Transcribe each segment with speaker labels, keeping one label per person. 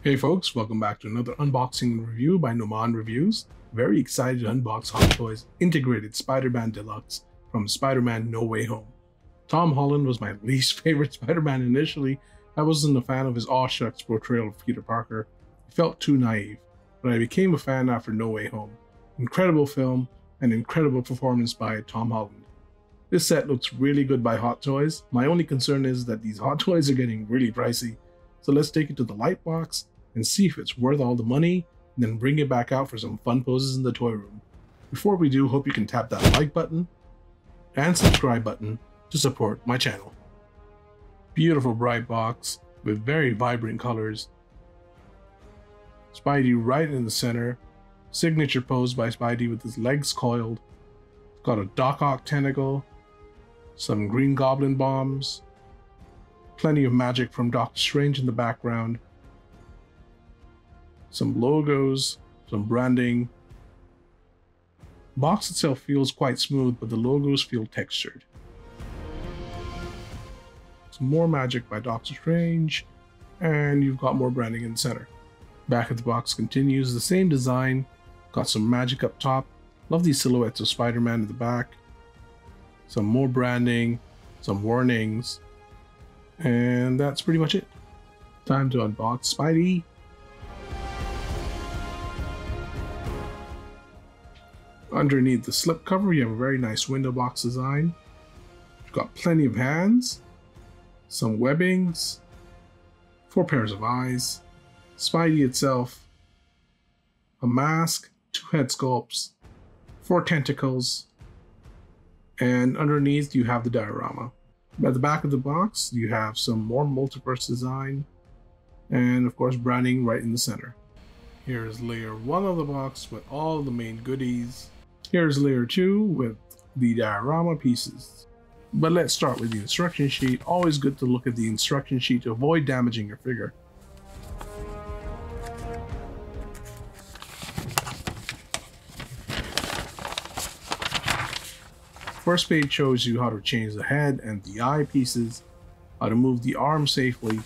Speaker 1: Hey folks, welcome back to another unboxing review by Noman Reviews. Very excited to unbox Hot Toys Integrated Spider-Man Deluxe from Spider-Man No Way Home. Tom Holland was my least favorite Spider-Man initially. I wasn't a fan of his aw shucks portrayal of Peter Parker. He felt too naive, but I became a fan after No Way Home. Incredible film and incredible performance by Tom Holland. This set looks really good by Hot Toys. My only concern is that these Hot Toys are getting really pricey. So let's take it to the light box and see if it's worth all the money, and then bring it back out for some fun poses in the toy room. Before we do, hope you can tap that like button and subscribe button to support my channel. Beautiful bright box with very vibrant colors. Spidey right in the center. Signature pose by Spidey with his legs coiled. Got a Doc Ock tentacle. Some Green Goblin bombs. Plenty of magic from Doctor Strange in the background. Some logos, some branding. Box itself feels quite smooth, but the logos feel textured. Some more magic by Doctor Strange, and you've got more branding in the center. Back of the box continues, the same design, got some magic up top. Love these silhouettes of Spider-Man at the back. Some more branding, some warnings, and that's pretty much it. Time to unbox Spidey. Underneath the slipcover, you have a very nice window box design. You've got plenty of hands, some webbings, 4 pairs of eyes, Spidey itself, a mask, 2 head sculpts, 4 tentacles, and underneath you have the diorama. At the back of the box, you have some more multiverse design, and of course branding right in the center. Here's layer 1 of the box with all the main goodies. Here's layer 2 with the diorama pieces. But let's start with the instruction sheet. Always good to look at the instruction sheet to avoid damaging your figure. First page shows you how to change the head and the eye pieces, how to move the arm safely,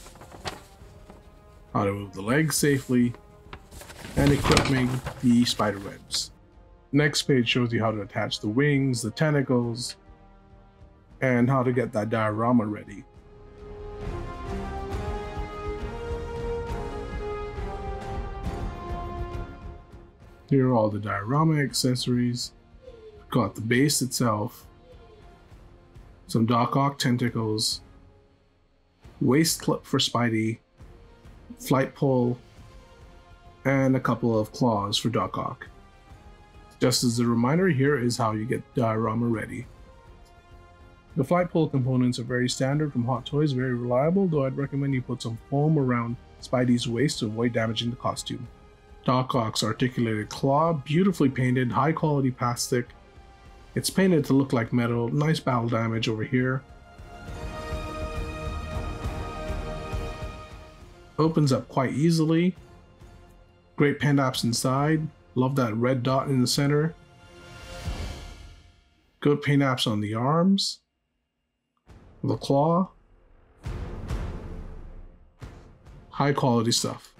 Speaker 1: how to move the legs safely, and equipping the spider webs. Next page shows you how to attach the wings, the tentacles, and how to get that diorama ready. Here are all the diorama accessories. Got the base itself, some Doc Ock tentacles, waist clip for Spidey, flight pole, and a couple of claws for Doc Ock. Just as a reminder, here is how you get diorama ready. The flight pole components are very standard from Hot Toys, very reliable, though I'd recommend you put some foam around Spidey's waist to avoid damaging the costume. Doc Ock's articulated claw, beautifully painted, high quality plastic. It's painted to look like metal, nice battle damage over here. Opens up quite easily. Great pen apps inside. Love that red dot in the center. Good paint apps on the arms. The claw. High quality stuff.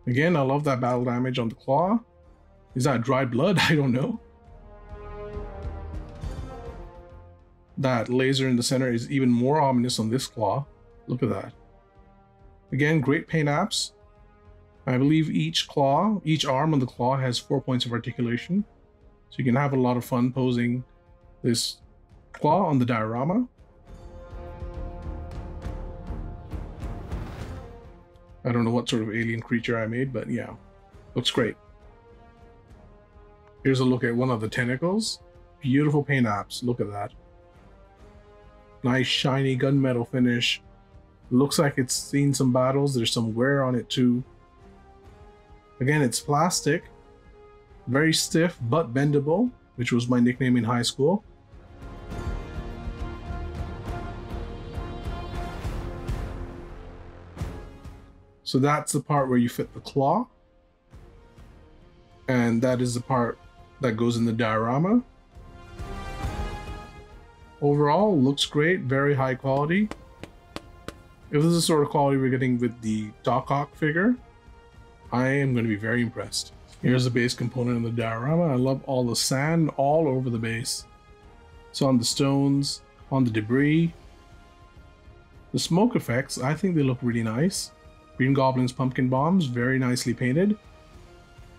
Speaker 1: Again, I love that battle damage on the claw. Is that dried blood? I don't know. That laser in the center is even more ominous on this claw. Look at that. Again, great paint apps. I believe each arm on the claw has 4 points of articulation. So you can have a lot of fun posing this claw on the diorama. I don't know what sort of alien creature I made, but yeah, looks great. Here's a look at one of the tentacles. Beautiful paint apps, look at that. Nice shiny gunmetal finish. Looks like it's seen some battles, there's some wear on it too. Again, it's plastic, very stiff but bendable, which was my nickname in high school. So that's the part where you fit the claw. And that is the part that goes in the diorama. Overall, looks great, very high quality. If this is the sort of quality we're getting with the Doc Ock figure, I am going to be very impressed. Here's the base component of the diorama. I love all the sand all over the base. So on the stones, on the debris. The smoke effects, I think they look really nice. Green Goblin's pumpkin bombs, very nicely painted.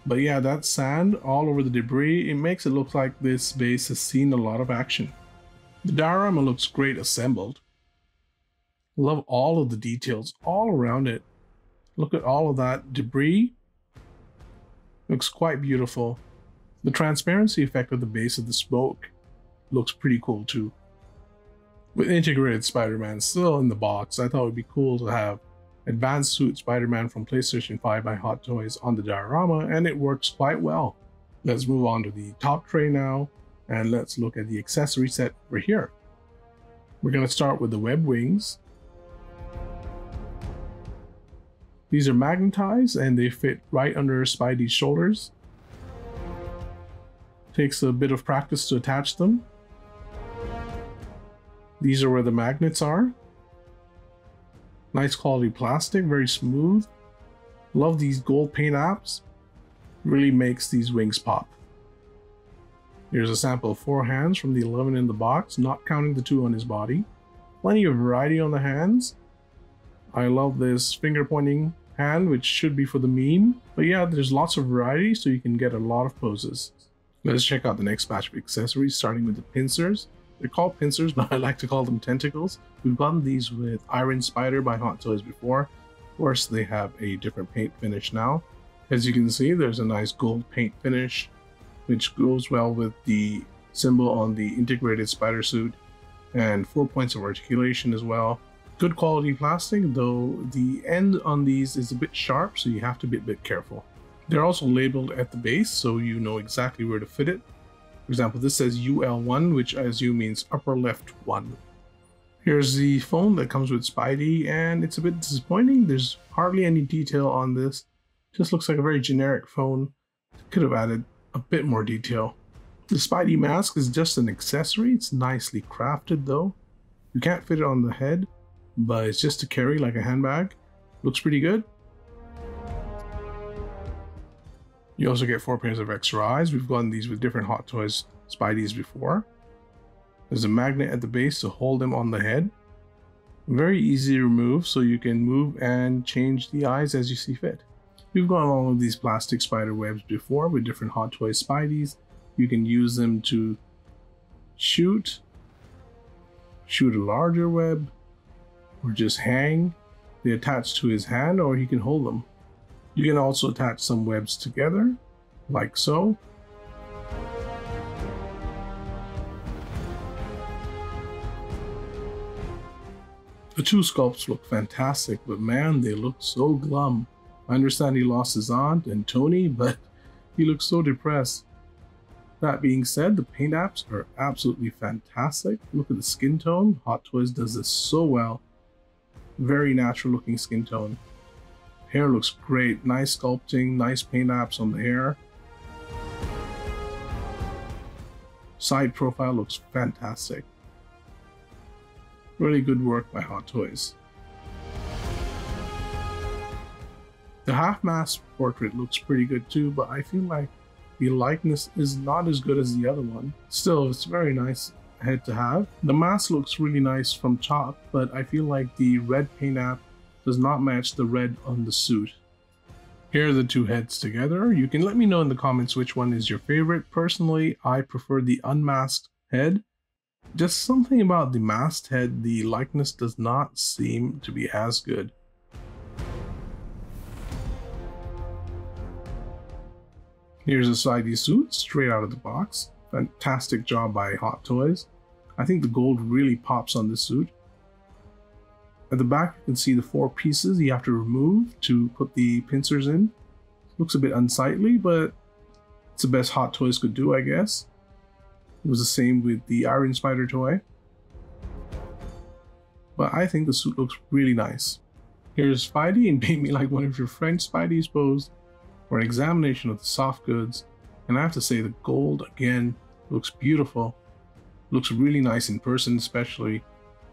Speaker 1: But yeah, that sand all over the debris, it makes it look like this base has seen a lot of action. The diorama looks great assembled. Love all of the details all around it. Look at all of that debris. Looks quite beautiful. The transparency effect of the base of the smoke looks pretty cool too. With integrated Spider-Man still in the box, I thought it would be cool to have Advanced Suit Spider-Man from PlayStation 5 by Hot Toys on the diorama, and it works quite well. Let's move on to the top tray now, and let's look at the accessory set over here. We're going to start with the web wings. These are magnetized and they fit right under Spidey's shoulders. Takes a bit of practice to attach them. These are where the magnets are. Nice quality plastic, very smooth. Love these gold paint apps. Really makes these wings pop. Here's a sample of 4 hands from the 11 in the box, not counting the 2 on his body. Plenty of variety on the hands. I love this finger pointing hand, which should be for the meme. But yeah, there's lots of variety, so you can get a lot of poses. Let's check out the next batch of accessories, starting with the pincers. They're called pincers, but I like to call them tentacles. We've gotten these with Iron Spider by Hot Toys before. Of course, they have a different paint finish now. As you can see, there's a nice gold paint finish, which goes well with the symbol on the integrated spider suit, and 4 points of articulation as well. Good quality plastic, though the end on these is a bit sharp, so you have to be a bit careful. They're also labeled at the base, so you know exactly where to fit it. For example, this says UL1, which I assume means upper left 1. Here's the phone that comes with Spidey, and it's a bit disappointing. There's hardly any detail on this. Just looks like a very generic phone. Could have added a bit more detail. The Spidey mask is just an accessory. It's nicely crafted though. You can't fit it on the head, but it's just to carry like a handbag. Looks pretty good. You also get 4 pairs of extra eyes. We've gotten these with different Hot Toys Spideys before. There's a magnet at the base to hold them on the head. Very easy to remove, so you can move and change the eyes as you see fit. We've got all of these plastic spider webs before with different Hot Toys Spideys. You can use them to shoot a larger web, or just hang. They attach to his hand, or he can hold them. You can also attach some webs together, like so. The 2 sculpts look fantastic, but man, they look so glum. I understand he lost his aunt and Tony, but he looks so depressed. That being said, the paint apps are absolutely fantastic. Look at the skin tone. Hot Toys does this so well. Very natural looking skin tone. Hair looks great. Nice sculpting, nice paint apps on the hair. Side profile looks fantastic. Really good work by Hot Toys. The half-mask portrait looks pretty good too, but I feel like the likeness is not as good as the other one. Still, it's a very nice head to have. The mask looks really nice from top, but I feel like the red paint app does not match the red on the suit. Here are the 2 heads together. You can let me know in the comments which one is your favorite. Personally, I prefer the unmasked head. Just something about the masked head, the likeness does not seem to be as good. Here's a Spidey suit straight out of the box. Fantastic job by Hot Toys. I think the gold really pops on this suit. At the back, you can see the 4 pieces you have to remove to put the pincers in. Looks a bit unsightly, but it's the best Hot Toys could do, I guess. It was the same with the Iron Spider toy. But I think the suit looks really nice. Here's Spidey and paint me like one of your French Spideys posed for an examination of the soft goods. And I have to say the gold, again, looks beautiful. Looks really nice in person especially.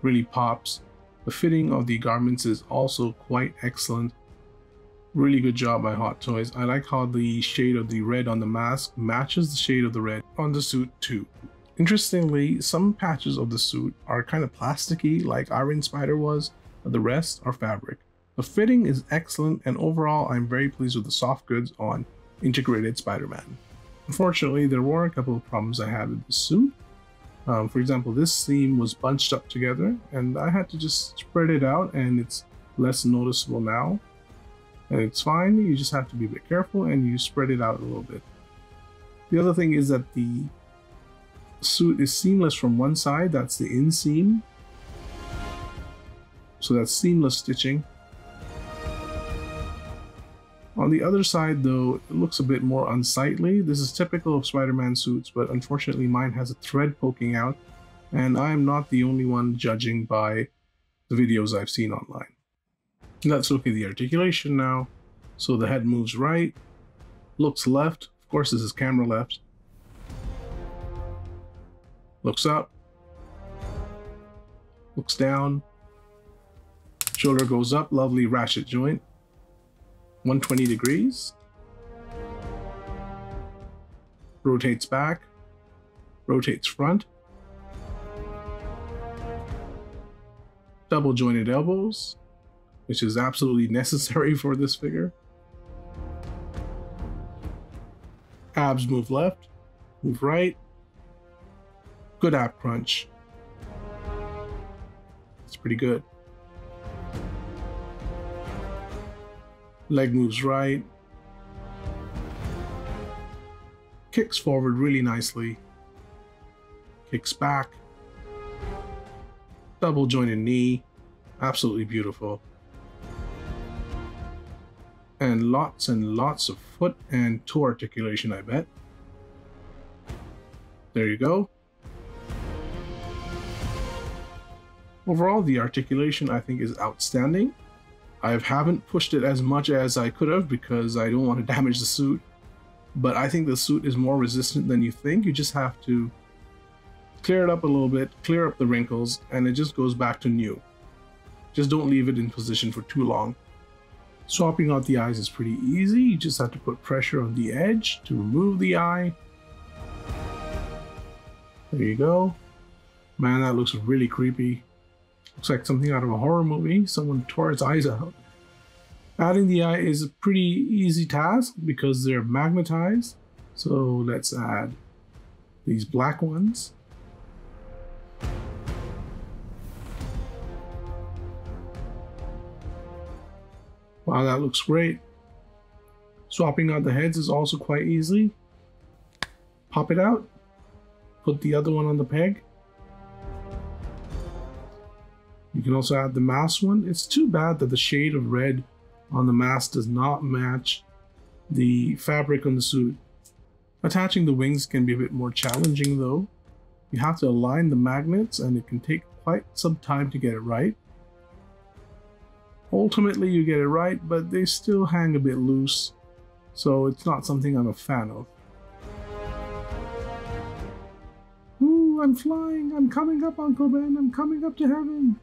Speaker 1: Really pops. The fitting of the garments is also quite excellent. Really good job by Hot Toys. I like how the shade of the red on the mask matches the shade of the red on the suit too. Interestingly, some patches of the suit are kind of plasticky like Iron Spider was, but the rest are fabric. The fitting is excellent, and overall I'm very pleased with the soft goods on Integrated Spider-Man. Unfortunately, there were a couple of problems I had with the suit. For example, this seam was bunched up together and I had to just spread it out, and it's less noticeable now. And it's fine, you just have to be a bit careful and you spread it out a little bit. The other thing is that the suit is seamless from one side, that's the inseam. So that's seamless stitching. On the other side though, it looks a bit more unsightly. This is typical of Spider-Man suits, but unfortunately mine has a thread poking out, and I am not the only one judging by the videos I've seen online. Let's look at the articulation now. So the head moves right, looks left, of course this is camera left, looks up, looks down, shoulder goes up, lovely ratchet joint, 120 degrees, rotates back, rotates front, double jointed elbows, which is absolutely necessary for this figure. Abs move left, move right, good ab crunch. It's pretty good. Leg moves right, kicks forward really nicely, kicks back, double jointed knee, absolutely beautiful. And lots of foot and toe articulation, I bet. There you go. Overall, the articulation I think is outstanding. I haven't pushed it as much as I could have because I don't want to damage the suit, but I think the suit is more resistant than you think. You just have to clear it up a little bit, clear up the wrinkles, and it just goes back to new. Just don't leave it in position for too long. Swapping out the eyes is pretty easy. You just have to put pressure on the edge to remove the eye. There you go. Man, that looks really creepy. Looks like something out of a horror movie. Someone tore its eyes out. Adding the eye is a pretty easy task because they're magnetized. So let's add these black ones. Wow, that looks great. Swapping out the heads is also quite easy. Pop it out. Put the other one on the peg. You can also add the mask one. It's too bad that the shade of red on the mask does not match the fabric on the suit. Attaching the wings can be a bit more challenging though. You have to align the magnets and it can take quite some time to get it right. Ultimately you get it right, but they still hang a bit loose, so it's not something I'm a fan of. Ooh, I'm flying! I'm coming up, Uncle Ben! I'm coming up to heaven!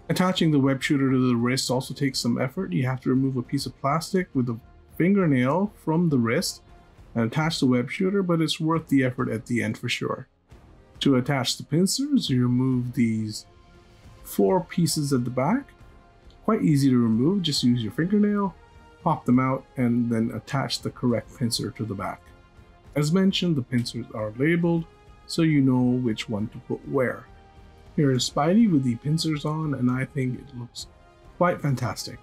Speaker 1: Attaching the web shooter to the wrist also takes some effort. You have to remove a piece of plastic with a fingernail from the wrist and attach the web shooter, but it's worth the effort at the end for sure. To attach the pincers, you remove these 4 pieces at the back. Quite easy to remove, just use your fingernail, pop them out, and then attach the correct pincer to the back. As mentioned, the pincers are labeled, so you know which one to put where. Here is Spidey with the pincers on, and I think it looks quite fantastic.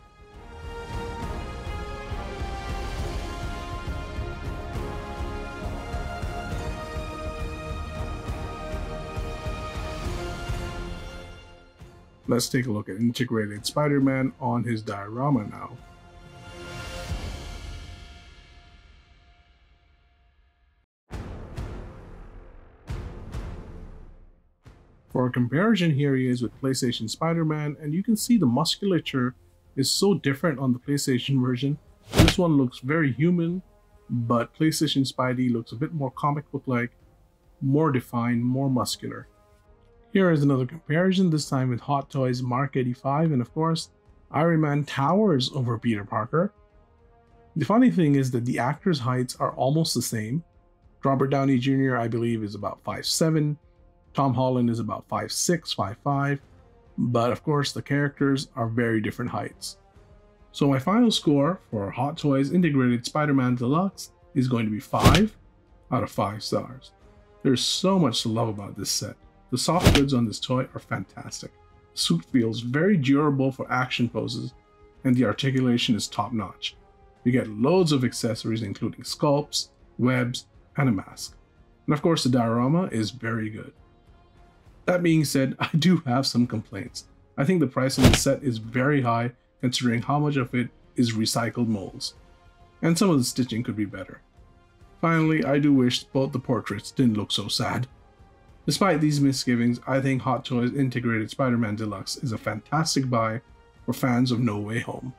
Speaker 1: Let's take a look at Integrated Spider-Man on his diorama now. For a comparison, here he is with PlayStation Spider-Man, and you can see the musculature is so different on the PlayStation version. This one looks very human, but PlayStation Spidey looks a bit more comic book-like, more defined, more muscular. Here is another comparison, this time with Hot Toys Mark 85, and of course, Iron Man towers over Peter Parker. The funny thing is that the actors' heights are almost the same. Robert Downey Jr. I believe is about 5'7", Tom Holland is about 5'6", 5'5", but of course the characters are very different heights. So my final score for Hot Toys Integrated Spider-Man Deluxe is going to be 5 out of 5 stars. There's so much to love about this set. The soft goods on this toy are fantastic. The suit feels very durable for action poses, and the articulation is top notch. You get loads of accessories including sculpts, webs, and a mask. And of course the diorama is very good. That being said, I do have some complaints. I think the price of the set is very high considering how much of it is recycled molds. And some of the stitching could be better. Finally, I do wish both the portraits didn't look so sad. Despite these misgivings, I think Hot Toys Integrated Spider-Man Deluxe is a fantastic buy for fans of No Way Home.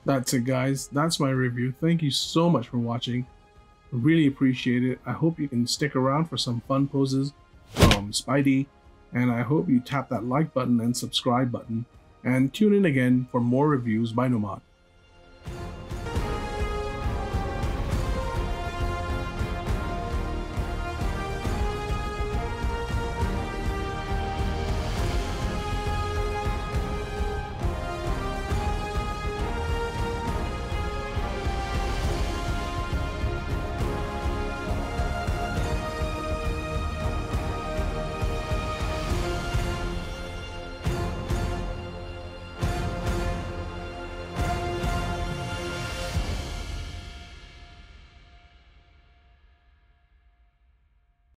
Speaker 1: That's it guys, that's my review. Thank you so much for watching. I really appreciate it. I hope you can stick around for some fun poses from Spidey, and I hope you tap that like button and subscribe button, and tune in again for more reviews by Nomad.